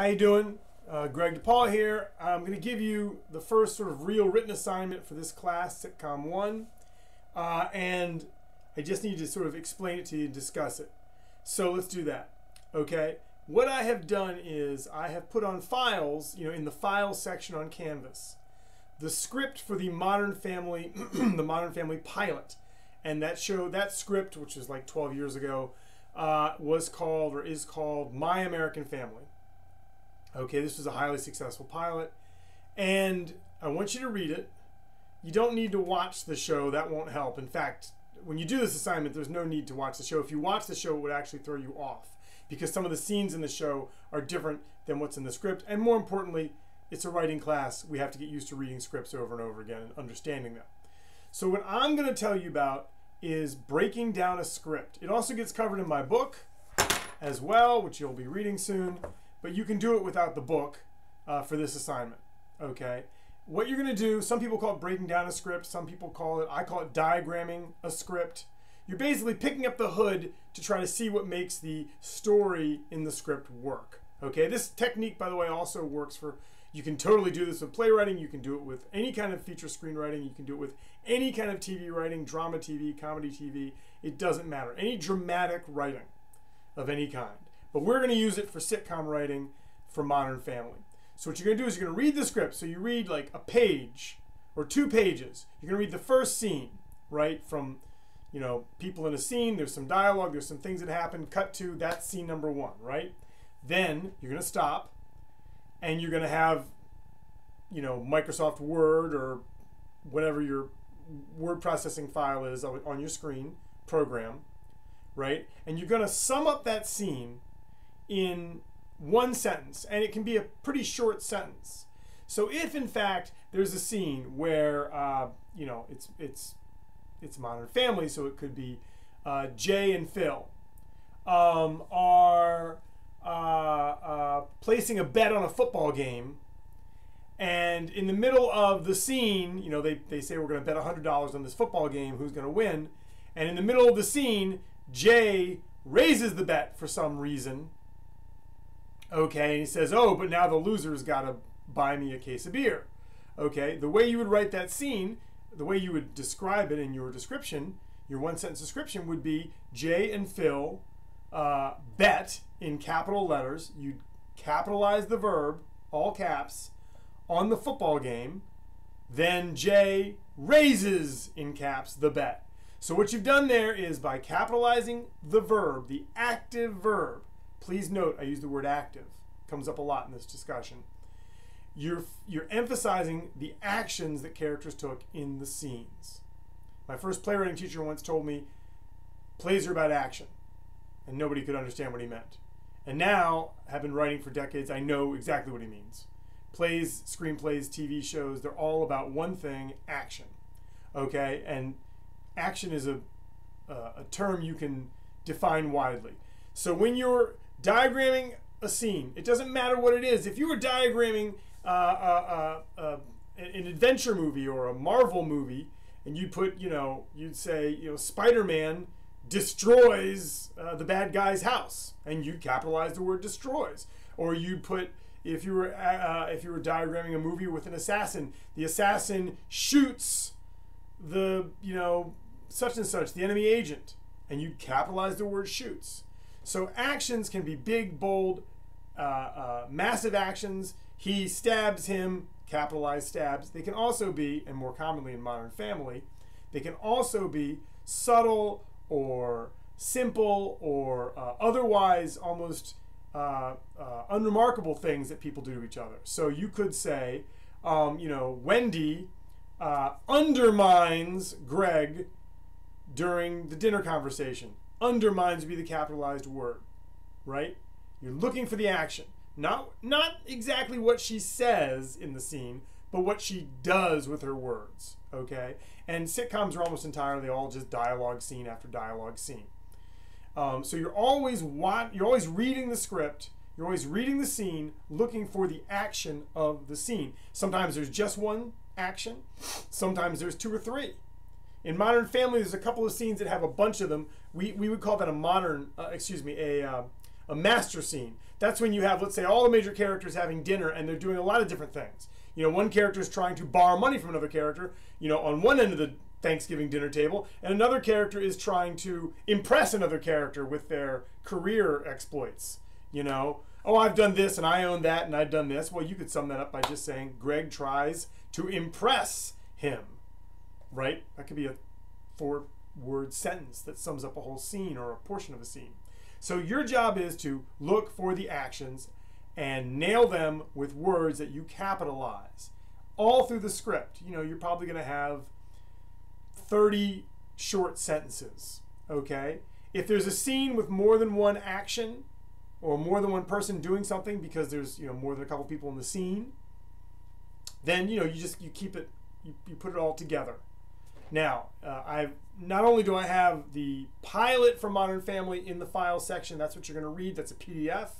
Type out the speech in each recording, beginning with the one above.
How you doing? Greg DePaul here. I'm going to give you the first sort of real written assignment for this class, Sitcom 1. And I just need to sort of explain it to you and discuss it. So let's do that. Okay. What I have done is I have put on files, in the files section on Canvas, the script for the Modern Family, the Modern Family pilot. And that script, which was like 12 years ago, was called or is called My American Family. Okay, this was a highly successful pilot, and I want you to read it. You don't need to watch the show. That won't help. In fact, when you do this assignment, there's no need to watch the show. If you watch the show, it would actually throw you off because some of the scenes in the show are different than what's in the script. And more importantly, it's a writing class. We have to get used to reading scripts over and over again and understanding them. So what I'm going to tell you about is breaking down a script. It also gets covered in my book as well, which you'll be reading soon. But you can do it without the book for this assignment, okay? What you're gonna do, some people call it breaking down a script, some people I call it diagramming a script. You're basically picking up the hood to try to see what makes the story in the script work, okay? This technique, by the way, also works you can totally do this with playwriting, you can do it with any kind of feature screenwriting, you can do it with any kind of TV writing, drama TV, comedy TV, it doesn't matter. Any dramatic writing of any kind. But we're going to use it for sitcom writing for Modern Family. So what you're going to do is you're going to read the script. So you read like a page or 2 pages. You're going to read the first scene, right? From, people in a scene. There's some dialogue. There's some things that happen. Cut to, that's scene number 1, right? Then you're going to stop and you're going to have, Microsoft Word or whatever your word processing file is on your screen program, right? And you're going to sum up that scene in 1 sentence, and it can be a pretty short sentence. So if in fact there's a scene where it's Modern Family, so it could be Jay and Phil are placing a bet on a football game, and in the middle of the scene, they say we're going to bet $100 on this football game, who's going to win, and in the middle of the scene, Jay raises the bet for some reason. Okay, and he says, oh, but now the loser's got to buy me a case of beer. Okay, the way you would write that scene, the way you would describe it in your description, your 1-sentence description would be Jay and Phil bet in capital letters. You'd capitalize the verb, all caps, on the football game. Then Jay raises, in caps, the bet. So what you've done there is by capitalizing the verb, the active verb, please note I use the word active, comes up a lot in this discussion. You're emphasizing the actions that characters took in the scenes. My first playwriting teacher once told me plays are about action, and nobody could understand what he meant. And now, have been writing for decades, I know exactly what he means. Plays, screenplays, TV shows, they're all about one thing, action. Okay, and action is a term you can define widely. So when you're diagramming a scene, it doesn't matter what it is. If you were diagramming an adventure movie or a Marvel movie, and you put, you'd say, Spider-Man destroys the bad guy's house, and you'd capitalize the word destroys. Or you'd put, if you were diagramming a movie with an assassin, the assassin shoots the, such and such, the enemy agent, and you capitalize the word shoots. So actions can be big, bold, massive actions. He stabs him, capitalized stabs. They can also be, and more commonly in Modern Family, they can also be subtle or simple or otherwise almost unremarkable things that people do to each other. So you could say, Wendy undermines Greg during the dinner conversation. Undermines would be the capitalized word, right? You're looking for the action. Not exactly what she says in the scene, but what she does with her words, okay? And sitcoms are almost entirely all just dialogue scene after dialogue scene. So you're always reading the script, you're always reading the scene, looking for the action of the scene. Sometimes there's just one action, sometimes there's 2 or 3. In Modern Family, there's a couple of scenes that have a bunch of them. We would call that a master scene. That's when you have, let's say, all the major characters having dinner and they're doing a lot of different things. You know, one character is trying to borrow money from another character, you know, on one end of the Thanksgiving dinner table, and another character is trying to impress another character with their career exploits. You know, oh, I've done this and I own that and I've done this. Well, you could sum that up by just saying Greg tries to impress him, right? That could be a 4-word sentence that sums up a whole scene or a portion of a scene. So your job is to look for the actions and nail them with words that you capitalize all through the script. You know, you're probably going to have 30 short sentences, okay? If there's a scene with more than one action or more than one person doing something because there's, you know, more than a couple people in the scene, then, you know, you keep it, you put it all together. Now, not only do I have the pilot for Modern Family in the file section, that's what you're going to read, that's a PDF.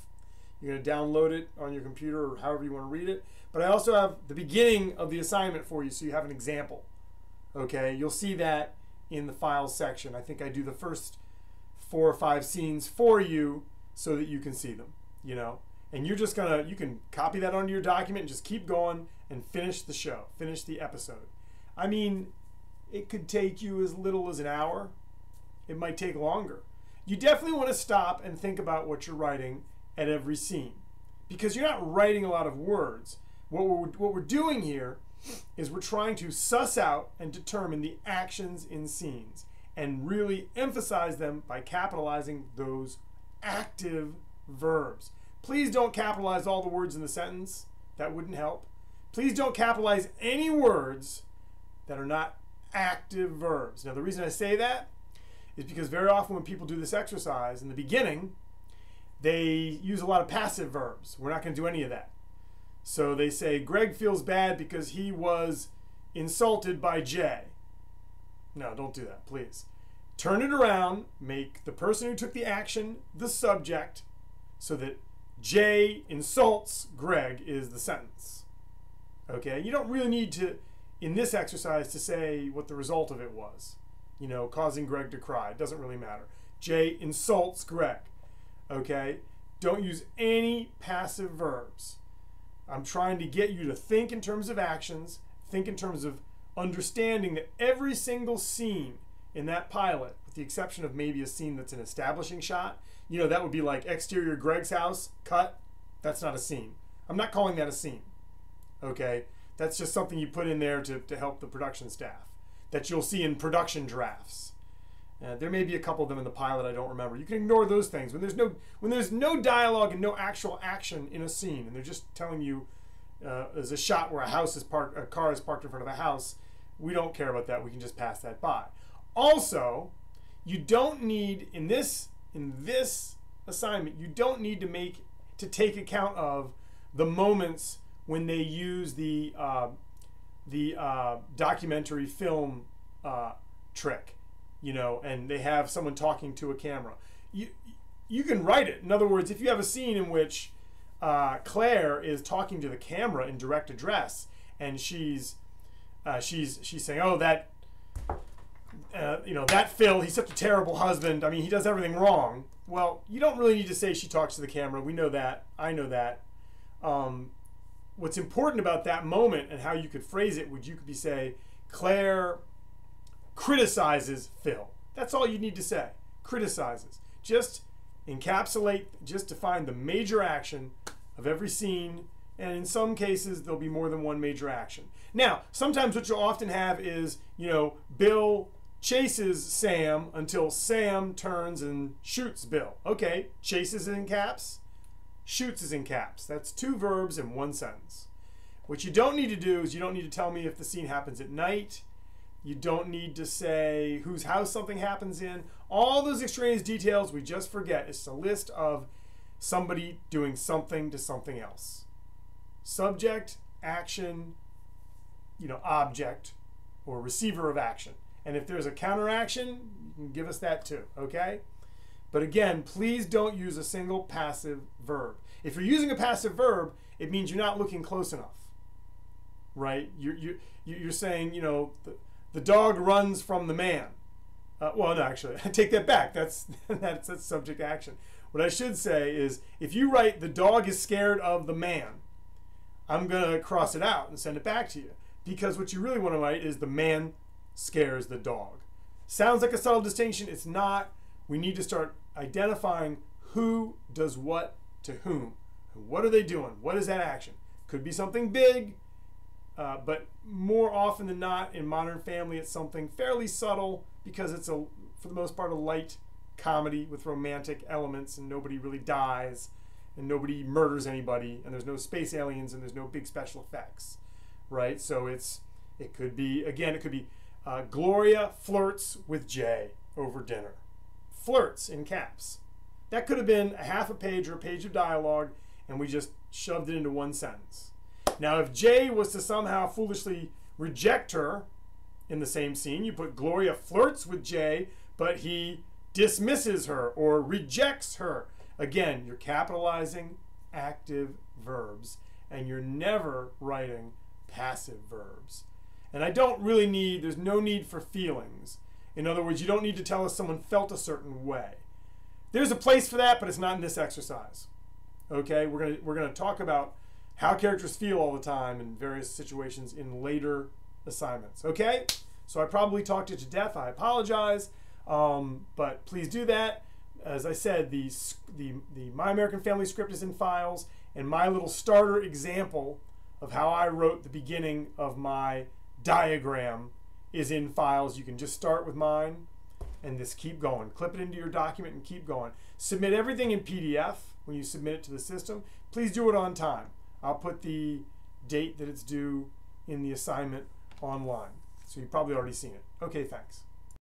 You're going to download it on your computer or however you want to read it. But I also have the beginning of the assignment for you so you have an example. Okay, you'll see that in the files section. I think I do the first 4 or 5 scenes for you so that you can see them, you know. And you're just gonna, you can copy that onto your document and just keep going and finish the show, finish the episode. I mean, it could take you as little as an hour. It might take longer. You definitely want to stop and think about what you're writing at every scene, because you're not writing a lot of words. What we're doing here is we're trying to suss out and determine the actions in scenes and really emphasize them by capitalizing those active verbs. Please don't capitalize all the words in the sentence. That wouldn't help. Please don't capitalize any words that are not active verbs. Now, the reason I say that is because very often when people do this exercise in the beginning, they use a lot of passive verbs. We're not going to do any of that. So they say, Greg feels bad because he was insulted by Jay. No, don't do that, please. Turn it around, make the person who took the action the subject so that Jay insults Greg is the sentence. Okay, you don't really need to, in this exercise, to say what the result of it was. You know, causing Greg to cry. It doesn't really matter. Jay insults Greg. Okay, don't use any passive verbs. I'm trying to get you to think in terms of actions, think in terms of understanding that every single scene in that pilot, with the exception of maybe a scene that's an establishing shot, you know, that would be like exterior Greg's house, cut. That's not a scene. I'm not calling that a scene. Okay, that's just something you put in there to help the production staff that you'll see in production drafts. There may be a couple of them in the pilot I don't remember. You can ignore those things. When there's no dialogue and no actual action in a scene, and they're just telling you there's a shot where a car is parked in front of a house, we don't care about that. We can just pass that by. Also, you don't need in this assignment, you don't need to take account of the moments when they use the documentary film trick. You know, and they have someone talking to a camera. You can write it. In other words, if you have a scene in which Claire is talking to the camera in direct address, and she's saying, "Oh, that that Phil, he's such a terrible husband. I mean, he does everything wrong." Well, you don't really need to say she talks to the camera. We know that. I know that. What's important about that moment and how you could phrase it would say, Claire criticizes Phil. That's all you need to say. Criticizes. Just encapsulate, just define the major action of every scene, and in some cases there'll be more than one major action. Now, sometimes what you'll often have is, you know, Bill chases Sam until Sam turns and shoots Bill. Okay, chases is in caps, shoots is in caps. That's 2 verbs in 1 sentence. What you don't need to do is you don't need to tell me if the scene happens at night. You don't need to say whose house something happens in. All those extraneous details we just forget. It's a list of somebody doing something to something else. Subject, action, you know, object, or receiver of action. And if there's a counteraction, you can give us that too, okay? But again, please don't use a single passive verb. If you're using a passive verb, it means you're not looking close enough, right? You're saying, you know, the dog runs from the man. Well, no, actually, I take that back. That's subject action. What I should say is, if you write, the dog is scared of the man, I'm going to cross it out and send it back to you. Because what you really want to write is, the man scares the dog. Sounds like a subtle distinction. It's not. We need to start identifying who does what to whom. What are they doing? What is that action? Could be something big, but more often than not in Modern Family, it's something fairly subtle, because it's, for the most part, a light comedy with romantic elements, and nobody really dies, and nobody murders anybody, and there's no space aliens, and there's no big special effects, right? So it could be, again, it could be Gloria flirts with Jay over dinner. Flirts in caps. That could have been a half a page or a page of dialogue, and we just shoved it into one sentence. Now, if Jay was to somehow foolishly reject her in the same scene, you put Gloria flirts with Jay, but he dismisses her or rejects her. Again, you're capitalizing active verbs, and you're never writing passive verbs. And I don't really need, there's no need for feelings. In other words, you don't need to tell us someone felt a certain way. There's a place for that, but it's not in this exercise. Okay, we're gonna talk about how characters feel all the time in various situations in later assignments. Okay, so I probably talked you to death. I apologize, but please do that. As I said, the My American Family script is in files, and my little starter example of how I wrote the beginning of my diagram is in files. You can just start with mine and just keep going. Clip it into your document and keep going. Submit everything in PDF when you submit it to the system. Please do it on time. I'll put the date that it's due in the assignment online. So you've probably already seen it. Okay, thanks.